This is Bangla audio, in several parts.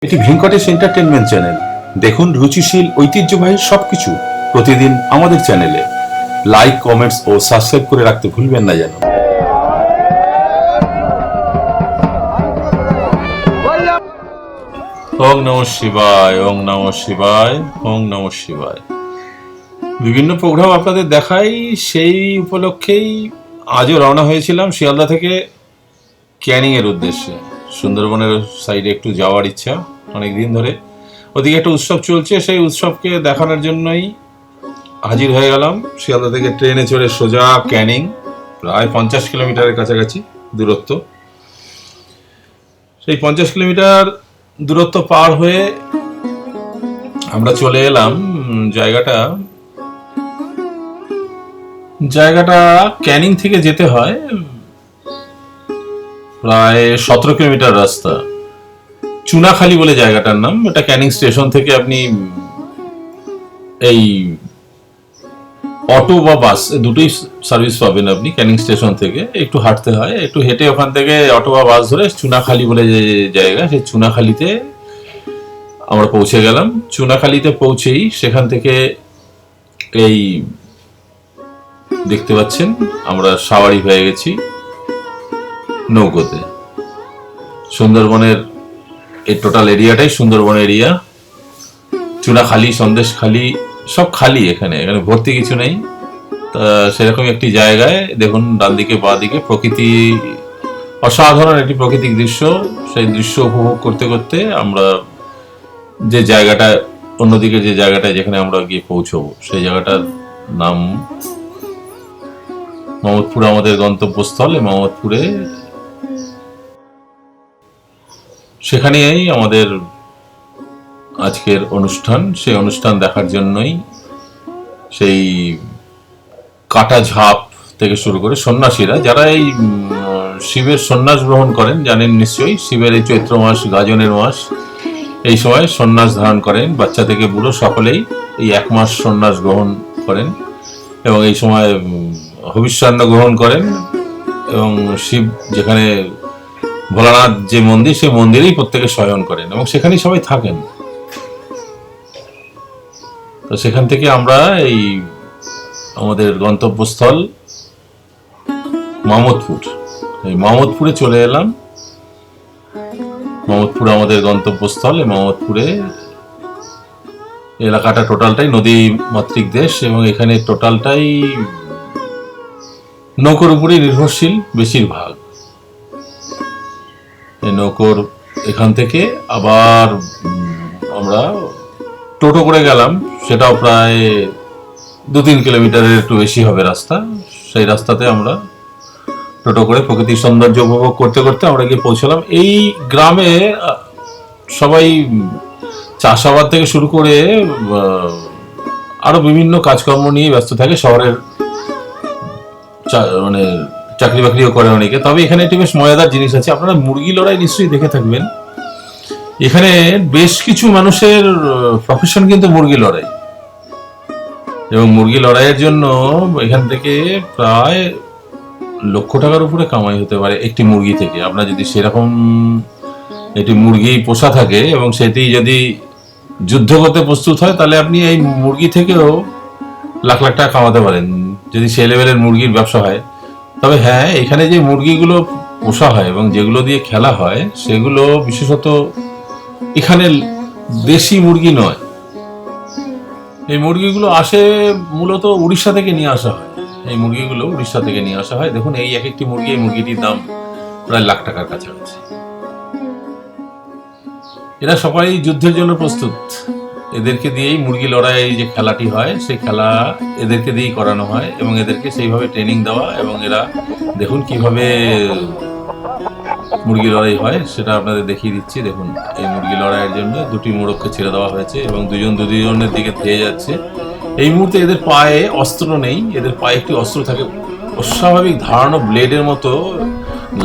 এটি ভেঙ্কটেশ এন্টারটেনমেন্ট চ্যানেল। দেখুন রুচিশীল ঐতিহ্যবাহী সবকিছু প্রতিদিন আমাদের চ্যানেলে। লাইক, কমেন্টস ও সাবস্ক্রাইব করে রাখতে ভুলবেন না যেন। ওং নমঃ শিবায়, ওং নমঃ শিবায়, ওং নমঃ শিবায়। বিভিন্ন প্রোগ্রাম আপনাদের দেখাই, সেই উপলক্ষেই আজও রওনা হয়েছিলাম শিয়ালদা থেকে ক্যানিং এর উদ্দেশ্যে। সুন্দরবনের সাইডে একটু যাওয়ার ইচ্ছা অনেক দিন ধরে। ওদিকে একটা উৎসব চলছে, সেই উৎসবকে দেখানোর জন্যই হাজির হয়ে গেলাম। শিয়ালদা থেকে ট্রেনে চড়ে সোজা ক্যানিং, প্রায় 50 কিলোমিটারের কাছাকাছি দূরত্ব। সেই 50 কিলোমিটার দূরত্ব পার হয়ে আমরা চলে এলাম জায়গাটা ক্যানিং থেকে যেতে হয় প্রায় 17 কিলোমিটার রাস্তা। চুনাখালী বলে জায়গাটার নাম। এটা ক্যানিং স্টেশন থেকে আপনি এই অটো বা বাস দুটোই সার্ভিস পাবেন। আপনি ক্যানিং স্টেশন থেকে একটু হাঁটতে হয়, একটু হেঁটে ওখান থেকে অটো বা বাস ধরে চুনাখালী বলে যে জায়গা, সেই চুনাখালীতে আমরা পৌঁছে গেলাম। চুনাখালীতে পৌঁছেই সেখান থেকে এই দেখতে পাচ্ছেন আমরা সাওয়ারি হয়ে গেছি নৌকোতে। সুন্দরবনের এই টোটাল এরিয়াটাই সুন্দরবন এরিয়া। চুনাখালী, সন্দেশখালী সব খালি, এখানে ভর্তি কিছু নেই। তা সেরকম একটি জায়গায় দেখুন ডান দিকে বাঁ দিকে প্রকৃতি, অসাধারণ একটি প্রাকৃতিক দৃশ্য। সেই দৃশ্য উপভোগ করতে করতে আমরা যে জায়গাটা, অন্যদিকে যে জায়গাটা যেখানে আমরা গিয়ে পৌঁছবো, সেই জায়গাটার নাম মোহাম্মদপুর, আমাদের গন্তব্যস্থল। মোহাম্মদপুরে সেখানেই আমাদের আজকের অনুষ্ঠান। সেই অনুষ্ঠান দেখার জন্যই সেই কাটা ঝাপ থেকে শুরু করে সন্ন্যাসীরা, যারা এই শিবের সন্ন্যাস গ্রহণ করেন, জানেন নিশ্চয়ই শিবের এই চৈত্র মাস, গাজনের মাস, এই সময় সন্ন্যাস ধারণ করেন। বাচ্চা থেকে বুড়ো সকলেই এই 1 মাস সন্ন্যাস গ্রহণ করেন এবং এই সময় হবিষ্যান্ন গ্রহণ করেন। এবং শিব, যেখানে ভোলানাথ যে মন্দির, সেই মন্দিরেই প্রত্যেকে শয়ন করেন এবং সেখানেই সবাই থাকেন। তো সেখান থেকে আমরা এই আমাদের গন্তব্যস্থল মোহাম্মদপুর, এই মোহাম্মদপুরে চলে এলাম। মোহাম্মদপুর আমাদের গন্তব্যস্থল। এই মোহাম্মদপুরে এলাকাটা টোটালটাই নদী মাতৃক দেশ এবং এখানে টোটালটাই নৌকোর উপরেই নির্ভরশীল বেশিরভাগ। এই নৌকোর এখান থেকে আবার আমরা টোটো করে গেলাম, সেটাও প্রায় 2-3 কিলোমিটারের একটু বেশি হবে রাস্তা। সেই রাস্তাতে আমরা টোটো করে প্রকৃতির সৌন্দর্য উপভোগ করতে করতে আমরা গিয়ে পৌঁছলাম। এই গ্রামে সবাই চাষাবাদ থেকে শুরু করে আরো বিভিন্ন কাজকর্ম নিয়ে ব্যস্ত থাকে। শহরের মানে চাকরি বাকরিও করে অনেকে। তবে এখানে একটি বেশ মজাদার জিনিস আছে, আপনারা মুরগি লড়াই নিশ্চয়ই দেখে থাকবেন। এখানে বেশ কিছু মানুষের প্রফেশন কিন্তু মুরগি লড়াই, এবং মুরগি লড়াইয়ের জন্য এখান থেকে প্রায় লক্ষ টাকার উপরে কামাই হতে পারে একটি মুরগি থেকে। আপনার যদি সেরকম একটি মুরগি পোষা থাকে এবং সেটি যদি যুদ্ধ করতে প্রস্তুত হয়, তাহলে আপনি এই মুরগি থেকেও লাখ লাখ টাকা কামাতে পারেন, যদি সেই লেভেলের মুরগির ব্যবসা হয়। তবে হ্যাঁ, এখানে যে মুরগিগুলো পোষা হয় এবং যেগুলো দিয়ে খেলা হয়, সেগুলো বিশেষত এখানে দেশি মুরগি নয়। এই মুরগিগুলো আসে মূলত উড়িষ্যা থেকে নিয়ে আসা হয়। এই মুরগিগুলো উড়িষ্যা থেকে নিয়ে আসা হয়। দেখুন এই এক একটি মুরগি, এই মুরগিটির দাম প্রায় লাখ টাকার কাছাকাছি। এরা সবাই যুদ্ধের জন্য প্রস্তুত। এদেরকে দিয়েই মুরগি লড়াই যে খেলাটি হয়, সেই খেলা এদেরকে দিয়েই করানো হয় এবং এদেরকে সেইভাবে ট্রেনিং দেওয়া। এবং এরা দেখুন কিভাবে মুরগি লড়াই হয় সেটা আপনাদের দেখিয়ে দিচ্ছি। দেখুন এই মুরগি লড়াইয়ের জন্য 2টি মোড়ককে ছেড়ে দেওয়া হয়েছে এবং দুজনের দিকে ধেয়ে যাচ্ছে। এই মুহূর্তে এদের পায়ে অস্ত্র নেই, এদের পায়ে একটি অস্ত্র থাকে, অস্বাভাবিক ধারানো ব্লেডের মতো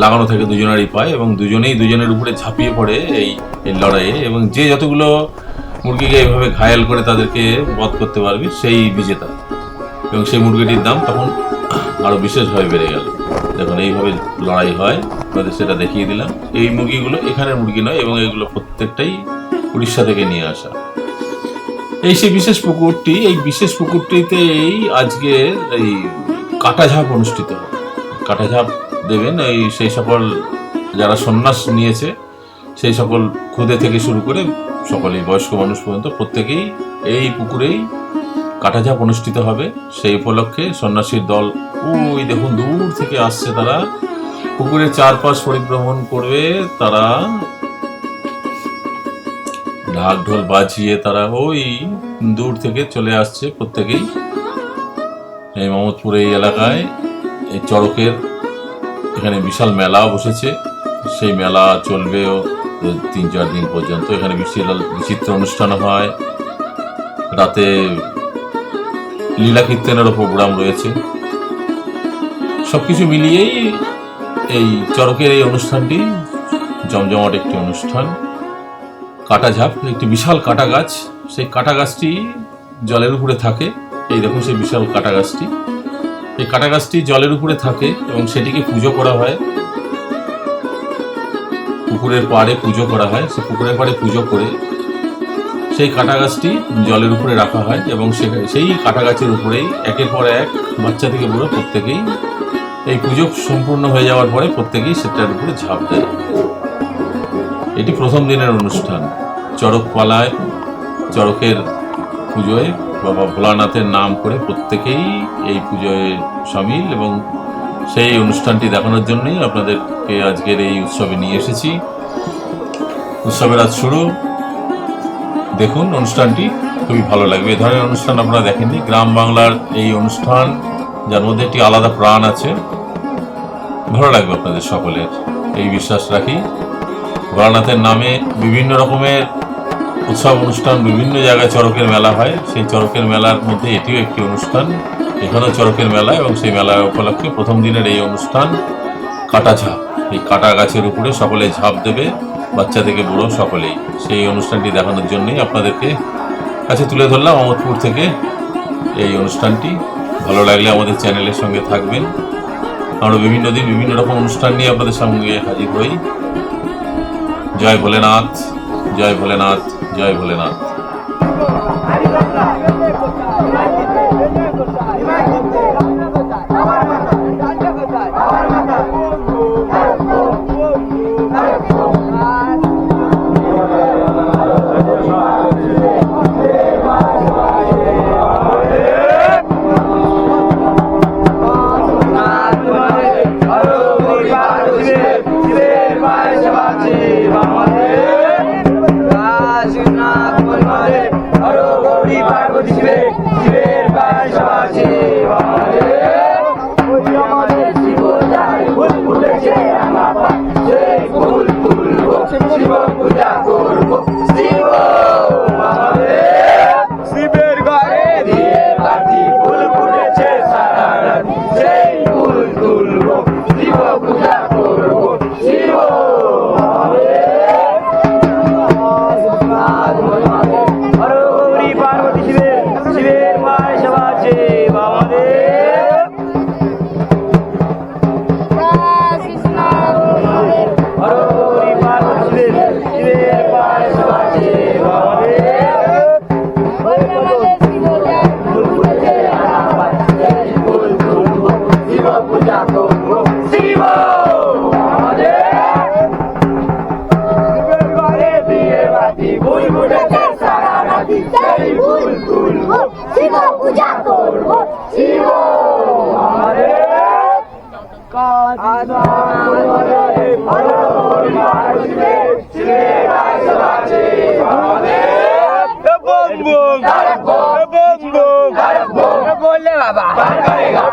লাগানো থাকে দুজনেরই পায়ে, এবং দুজনেই দুজনের উপরে ঝাঁপিয়ে পড়ে এই লড়াইয়ে। এবং যে যতগুলো মুরগিকে এইভাবে ঘায়াল করে তাদেরকে বধ করতে পারবে সেই বিজেতা। এবং সেই মুরগিটির দাম তখন আরো বিশেষভাবে বেড়ে গেল। দেখুন এইভাবে লড়াই হয়, আপনাদের সেটা দেখিয়ে দিলাম। এই মুরগিগুলো এখানের মুরগি নয় এবং এগুলো প্রত্যেকটাই উড়িষ্যা থেকে নিয়ে আসা। এই সেই বিশেষ পুকুরটি, এই বিশেষ পুকুরটিতেই আজকে এই কাটাঝাপ অনুষ্ঠিত হবে। কাটাঝাপ দেবেন এই সেই সকল যারা সন্ন্যাস নিয়েছে, সেই সকল খুদে থেকে শুরু করে সকলেই বয়স্ক মানুষ পর্যন্ত প্রত্যেকেই এই পুকুরেই কাটাঝাপ অনুষ্ঠিত হবে। সেই উপলক্ষে সন্ন্যাসীর দল ওই দেখুন দূর থেকে আসছে, তারা পুকুরের চারপাশ পরিভ্রমণ করবে, তারা ঢাক ঢোল বাজিয়ে তারা ওই দূর থেকে চলে আসছে প্রত্যেকেই। এই মোহাম্মদপুর এই এলাকায় এই চড়কের এখানে বিশাল মেলা বসেছে, সেই মেলা চলবেও 3-4 দিন পর্যন্ত। এখানে বিচিত্র অনুষ্ঠান হয়, রাতে লীলা কীর্তনেরও প্রোগ্রাম রয়েছে। সবকিছু মিলিয়েই এই চড়কের এই অনুষ্ঠানটি জমজমাট একটি অনুষ্ঠান। কাটাঝাপ, একটি বিশাল কাটা গাছ, সেই কাটা গাছটি জলের উপরে থাকে। এই দেখুন সেই বিশাল কাটা গাছটি, এই কাটা গাছটি জলের উপরে থাকে এবং সেটিকে পুজো করা হয়, পুকুরের পাড়ে পুজো করা হয়। সে পুকুরের পাড়ে পুজো করে সেই কাটা গাছটি জলের উপরে রাখা হয় এবং সেই কাটা গাছের উপরেই একের পর এক বাচ্চা থেকে বুড়ো প্রত্যেকেই এই পুজো সম্পূর্ণ হয়ে যাওয়ার পরে প্রত্যেকেই সেটার উপরে ঝাঁপ দেয়। এটি প্রথম দিনের অনুষ্ঠান। চড়ক পালায়, চড়কের পুজোয় বাবা ভোলানাথের নাম করে প্রত্যেকেই এই পুজোয় সামিল, এবং সেই অনুষ্ঠানটি দেখানোর জন্যই আপনাদেরকে আজকের এই উৎসবে নিয়ে এসেছি। উৎসবের আজ শুরু, দেখুন অনুষ্ঠানটি খুবই ভালো লাগবে। এ ধরনের অনুষ্ঠান আপনারা দেখেননি। গ্রাম বাংলার এই অনুষ্ঠান, যার মধ্যে একটি আলাদা প্রাণ আছে, ভালো লাগবে আপনাদের সকলের, এই বিশ্বাস রাখি। ভোলানাথের নামে বিভিন্ন রকমের উৎসব অনুষ্ঠান, বিভিন্ন জায়গায় চড়কের মেলা হয়, সেই চড়কের মেলার মধ্যে এটিও একটি অনুষ্ঠান। এখানেও চড়কের মেলা এবং সেই মেলা উপলক্ষে প্রথম দিনের এই অনুষ্ঠান কাটা ঝাঁপ। এই কাটা গাছের উপরে সকলে ঝাঁপ দেবে, বাচ্চা থেকে বুড়ো সকলেই। সেই অনুষ্ঠানটি দেখানোর জন্যই আপনাদেরকে কাছে তুলে ধরলাম মোহাম্মদপুর থেকে এই অনুষ্ঠানটি। ভালো লাগলে আমাদের চ্যানেলের সঙ্গে থাকবেন। আমরা বিভিন্ন দিন বিভিন্ন রকম অনুষ্ঠান নিয়ে আপনাদের সঙ্গে হাজির হই। জয় ভোলেনাথ, জয় ভোলেনাথ, জয় ভোলেনাথ।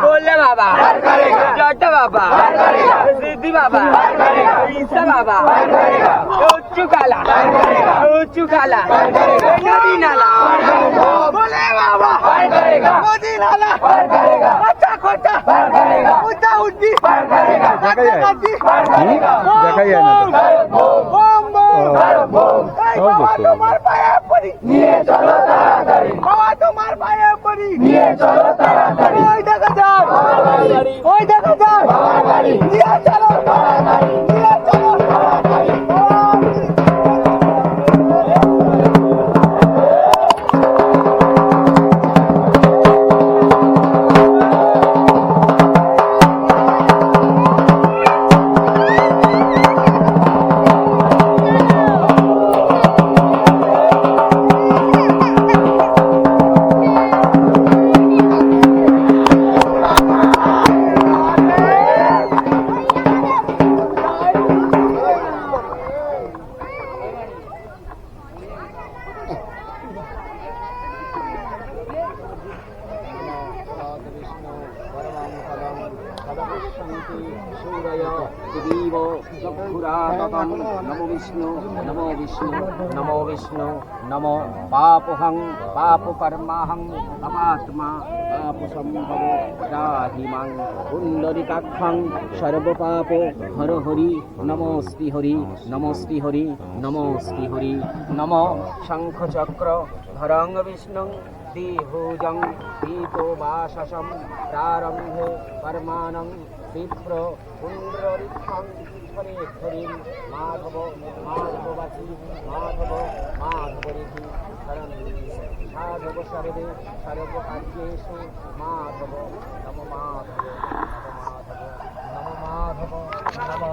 बोले बाबा जट्टा बाबा सिद्धि बाबा ईसा बाबा उच्चू काला नदी नाला बोले बाबा मोदी नाला अच्छा खोटा उच्चा उच्ची দেখাই যায় না তোমার পায়ে পড়ি নিয়ে চলো তাড়াতাড়ি তোমার পায়ে পড়ি নিয়ে চলো তাড়াতাড়ি ওই দেখা যাও ওই দেখা যাও নিয়ে চলো তাড়াতাড়ি নিয়ে চলো তাড়াতাড়ি পুরাততম নমো বিষ্ণু নমো বিষ্ণু নমো বিষ্ণু নমো পাপহং পাপকর্মাহং পাপাত্মা পাপসম্ভব রাহিমাং পুণ্ডরিকাক্ষং সর্বপাপ হর হরি নমো শ্রী হরি নমো শ্রী হরি নমো শ্রী হরি নমো শঙ্খচক্র ধরং বিষ্ণু দ্বিভুজং দীপোবাসসং প্রারম্ভে পরমাণং বিপ্র পুণ্ডরিক্ষং ফণীশ্বরীং মাধব মাধববাচী মাধব মাধবরিধি করন্তি সাধব সর্বে সর্বকার্যেষু মাধব নম মাধব নম মাধব নম মাধব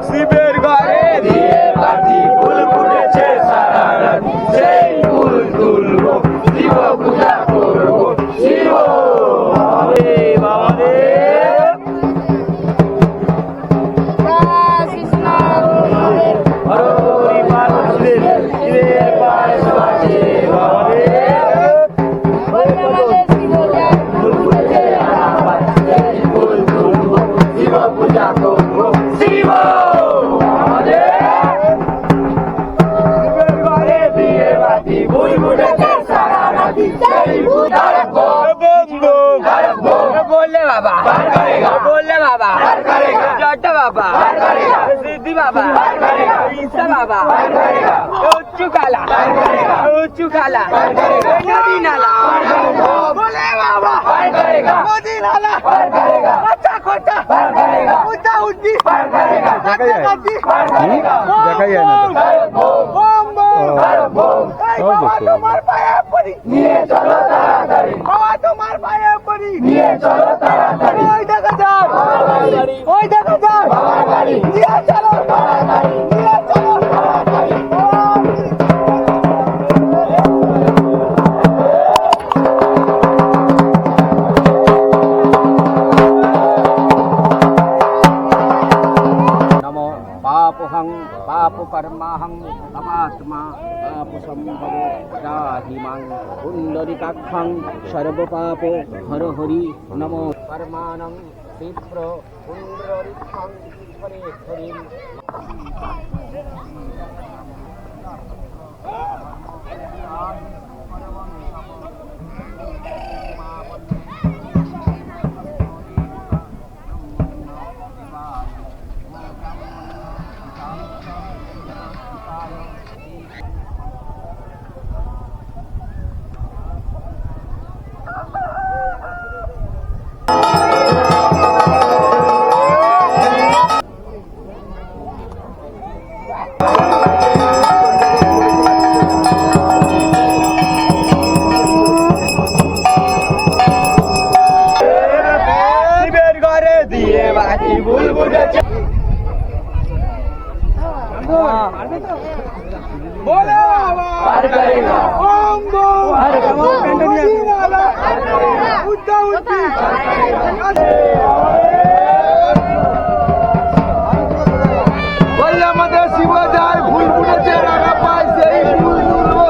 শিবের ঘরে দিয়ে বাতি ফুল ফুটেছে সারা রাত সেই ফুল তুলবো শিব পূজা করবো শিব বাবাদেব হরি শিবের শিবের পায়েস বাজে বাবাদেব ফুল ফুটেছে আবার সেই ফুল তুলবো শিব পূজা করবো শিব बोले बाबा बोले बाबा जट बाबा सिद्धि बाबा ईसा बाबा उच्चू काला नदी नाला बोले बाबा मोदी लाला अच्छा खोटा उद्दा उद्दी দেখা যায় দেখা যায় না তো। বম বম এই বাবা তোমার পায়ে পড়ি নিয়ে চলো তাড়াতাড়ি বাবা তোমার পায়ে পড়ি নিয়ে চলো তাড়াতাড়ি ওই দেখা যায় ওই দেখা যায় বাবার গাড়ি নিয়ে চলো তাড়াতাড়ি নিয়ে চলো তাড়াতাড়ি नमो पापहं पापकर्माहं पापात्मा पापसम्भव राहिमां पुण्डरीकाक्षं सर्वपाप हर हरि नमो परमानं विप्र पुण्डरीक्षं फणीश्वरीं শিবের ঘরে দিয়ে বাতি ফুল ফুটেছে बोले बाबा ओम बम मोदी लाला उद्दा उद्दी বললে আমাদের শিব যায় ফুল ফুটেছে রাখা পায় সেই ফুল তুলবো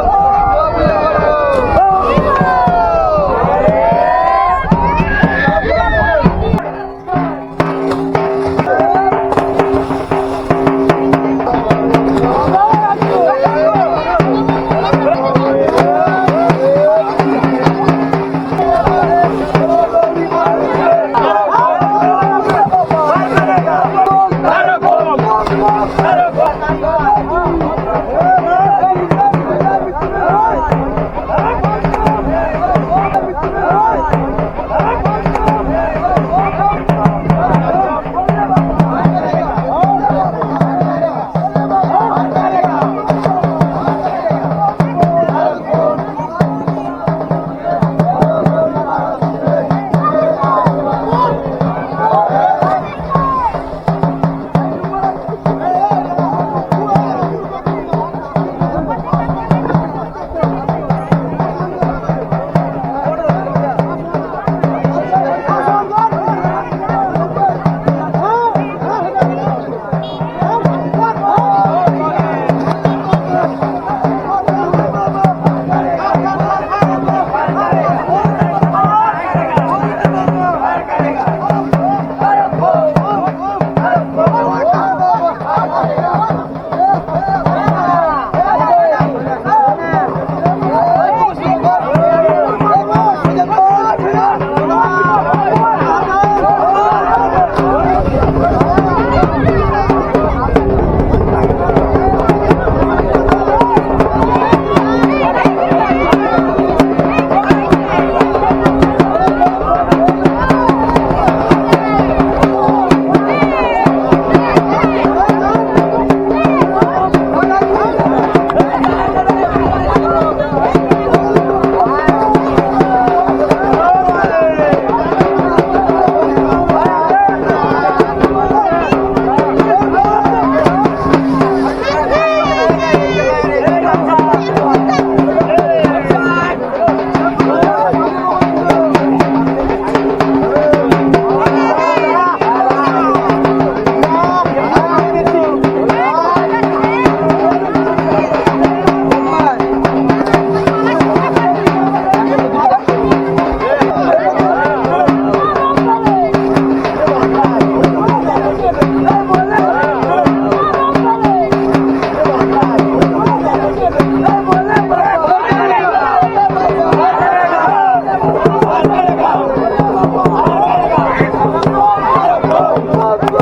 আল্লাহ